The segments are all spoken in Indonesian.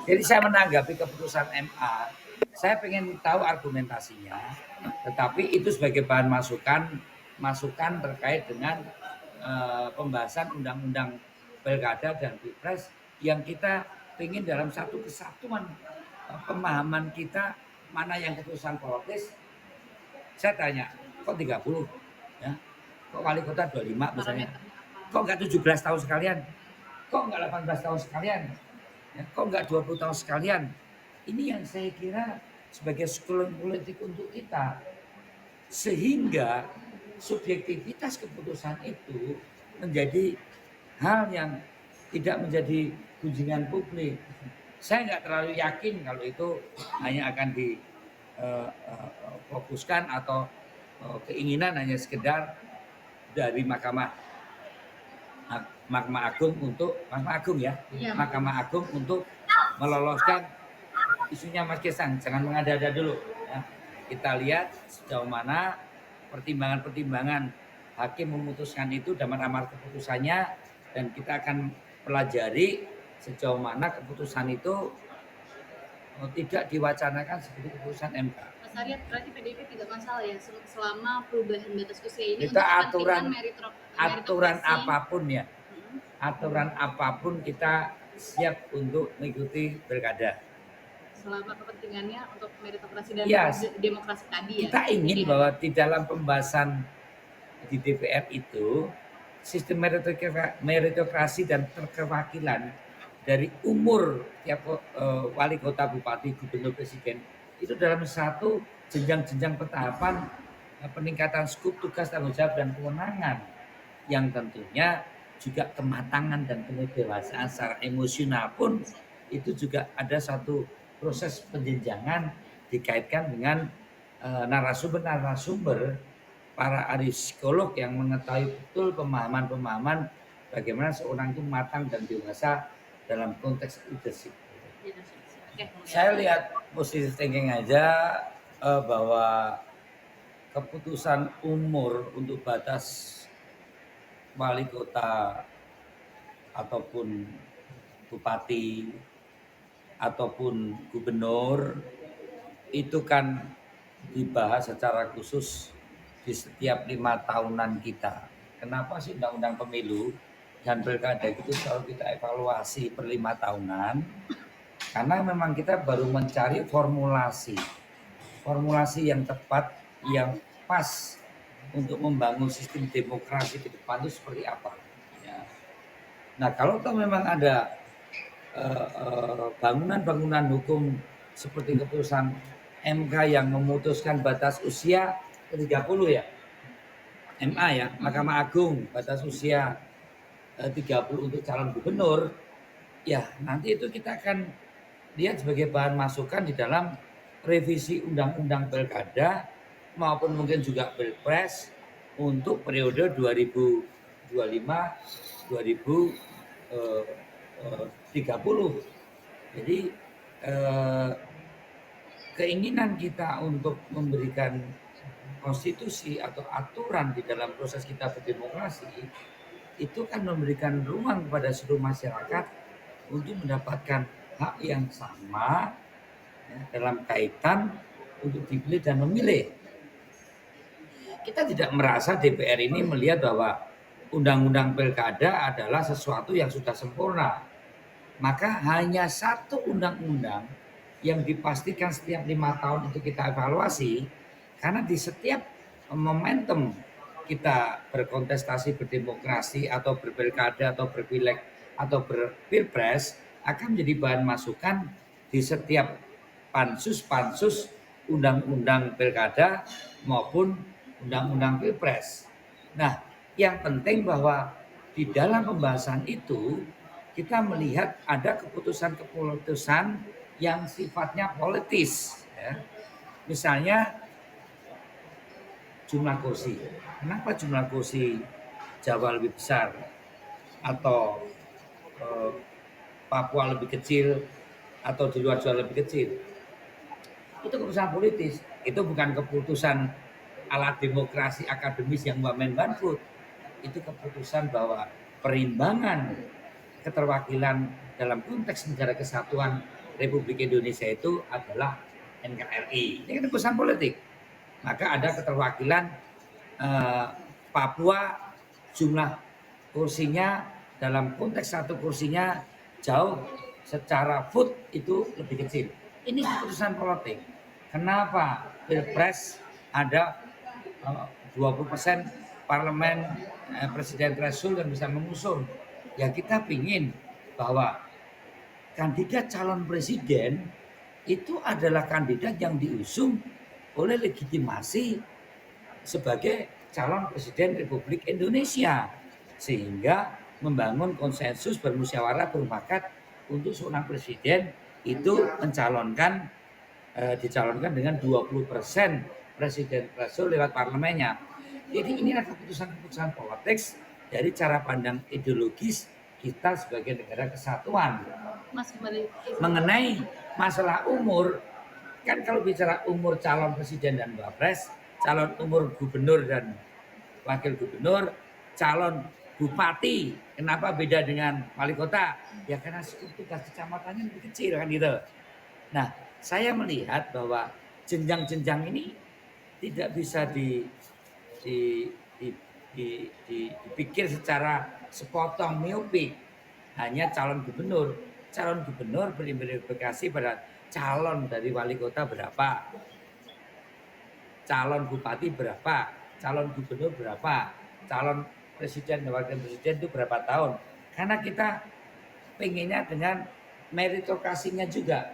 Jadi saya menanggapi keputusan MA, saya pengen tahu argumentasinya, tetapi itu sebagai bahan masukan terkait dengan pembahasan undang-undang pilkada dan pilpres yang kita ingin dalam satu kesatuan pemahaman kita mana yang keputusan politis. Saya tanya, kok 30? Ya, kok wali kota 25 misalnya? Kok enggak 17 tahun sekalian? Kok enggak 18 tahun sekalian? Ya, kok enggak 20 tahun sekalian? Ini yang saya kira sebagai schooling politik untuk kita. Sehingga subjektivitas keputusan itu menjadi hal yang tidak menjadi kunjungan publik. Saya nggak terlalu yakin kalau itu hanya akan difokuskan atau keinginan hanya sekedar dari Mahkamah Agung ya, Iya. Mahkamah Agung untuk meloloskan isunya Mas Kesang. Jangan mengada-ada dulu. Ya. Kita lihat sejauh mana pertimbangan-pertimbangan hakim memutuskan itu dalam amar keputusannya, dan kita akan pelajari sejauh mana keputusan itu tidak diwacanakan seperti keputusan MK. Mas Arya, berarti PDIP tidak masalah ya selama perubahan batas usia ini Kita untuk kepentingan aturan meritokrasi. apapun ya, aturan apapun kita siap untuk mengikuti pilkada. Selama kepentingannya untuk meritokrasi dan demokrasi tadi ya. Kita ingin bahwa di dalam pembahasan di DPR itu sistem meritokrasi dan keterwakilan dari umur tiap wali kota, bupati, gubernur, presiden itu dalam satu jenjang-jenjang pentahapan peningkatan skup tugas, tanggung jawab dan kewenangan yang tentunya juga kematangan dan kedewasaan secara emosional pun itu juga ada satu proses penjenjangan dikaitkan dengan narasumber para ahli psikolog yang mengetahui betul pemahaman bagaimana seorang itu matang dan dewasa dalam konteks leadership. Saya lihat posisi thinking aja bahwa keputusan umur untuk batas wali kota ataupun bupati ataupun gubernur itu kan dibahas secara khusus di setiap 5 tahunan kita. Kenapa sih undang-undang pemilu dan pilkada itu selalu kita evaluasi per 5 tahunan? Karena memang kita baru mencari formulasi yang tepat, yang pas untuk membangun sistem demokrasi ke depan itu seperti apa. Ya. Nah, kalau memang ada bangunan-bangunan hukum seperti keputusan MK yang memutuskan batas usia 30 ya, MA ya, Mahkamah Agung batas usia 30 untuk calon gubernur, ya nanti itu kita akan lihat sebagai bahan masukan di dalam revisi undang-undang pilkada maupun mungkin juga pilpres untuk periode 2025-2030. Jadi keinginan kita untuk memberikan konstitusi atau aturan di dalam proses kita berdemokrasi itu kan memberikan ruang kepada seluruh masyarakat untuk mendapatkan hak yang sama ya, dalam kaitan untuk dipilih dan memilih. Kita tidak merasa DPR ini melihat bahwa undang-undang pilkada adalah sesuatu yang sudah sempurna. Maka hanya satu undang-undang yang dipastikan setiap 5 tahun untuk kita evaluasi, karena di setiap momentum kita berkontestasi, berdemokrasi atau berpilkada atau berpileg atau berpilpres akan menjadi bahan masukan di setiap pansus undang-undang pilkada maupun undang-undang pilpres. Nah, yang penting bahwa di dalam pembahasan itu kita melihat ada keputusan-keputusan yang sifatnya politis. Ya. Misalnya jumlah kursi. Kenapa jumlah kursi Jawa lebih besar atau Papua lebih kecil atau di luar Jawa lebih kecil? Itu keputusan politis. Itu bukan keputusan ala demokrasi akademis yang wamen banfut. Itu keputusan bahwa perimbangan keterwakilan dalam konteks negara kesatuan Republik Indonesia itu adalah NKRI. Ini kan urusan politik. Maka ada keterwakilan Papua, jumlah kursinya dalam konteks satu kursinya jauh secara foot itu lebih kecil. Ini keputusan politik. Kenapa Pilpres ada 20% parlemen presiden threshold yang bisa mengusung? Ya kita pingin bahwa kandidat calon presiden itu adalah kandidat yang diusung oleh legitimasi sebagai calon presiden Republik Indonesia, sehingga membangun konsensus bermusyawarah bermufakat untuk seorang presiden itu dicalonkan dengan 20% presiden threshold lewat parlemennya. Jadi inilah keputusan-keputusan politik dari cara pandang ideologis kita sebagai negara kesatuan. Mas kembali Mengenai masalah umur, kan kalau bicara umur calon presiden dan wapres, calon umur gubernur dan wakil gubernur, calon bupati, kenapa beda dengan wali kota? Ya karena tugas kecamatannya lebih kecil kan gitu. Nah, saya melihat bahwa jenjang-jenjang ini tidak bisa di, di, dipikir secara sepotong miopik. Hanya calon gubernur berimplikasi pada calon dari wali kota berapa, calon bupati berapa, calon gubernur berapa, calon presiden dan wakil presiden itu berapa tahun. Karena kita pengennya dengan meritokrasinya juga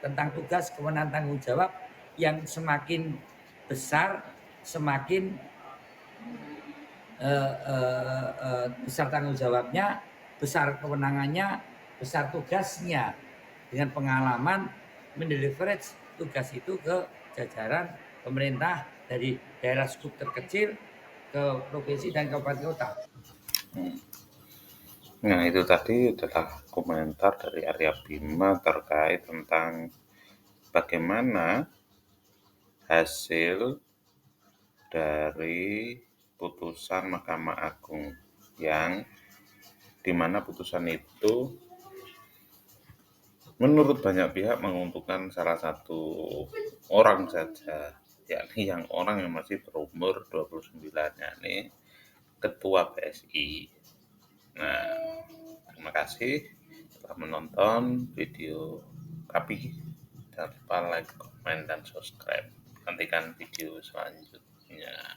tentang tugas kewenangan tanggung jawab yang semakin besar, semakin besar tanggung jawabnya, besar kewenangannya, besar tugasnya, dengan pengalaman mendeliverage tugas itu ke jajaran pemerintah dari daerah skup terkecil ke provinsi dan kabupaten kota. Nah, itu tadi adalah komentar dari Arya Bima terkait tentang bagaimana hasil dari putusan Mahkamah Agung yang dimana putusan itu menurut banyak pihak menguntungkan salah satu orang saja, yakni yang orang yang masih berumur 29, yakni Ketua PSI. Nah, terima kasih telah menonton video kami. Jangan lupa like, komen, dan subscribe. Nantikan video selanjutnya.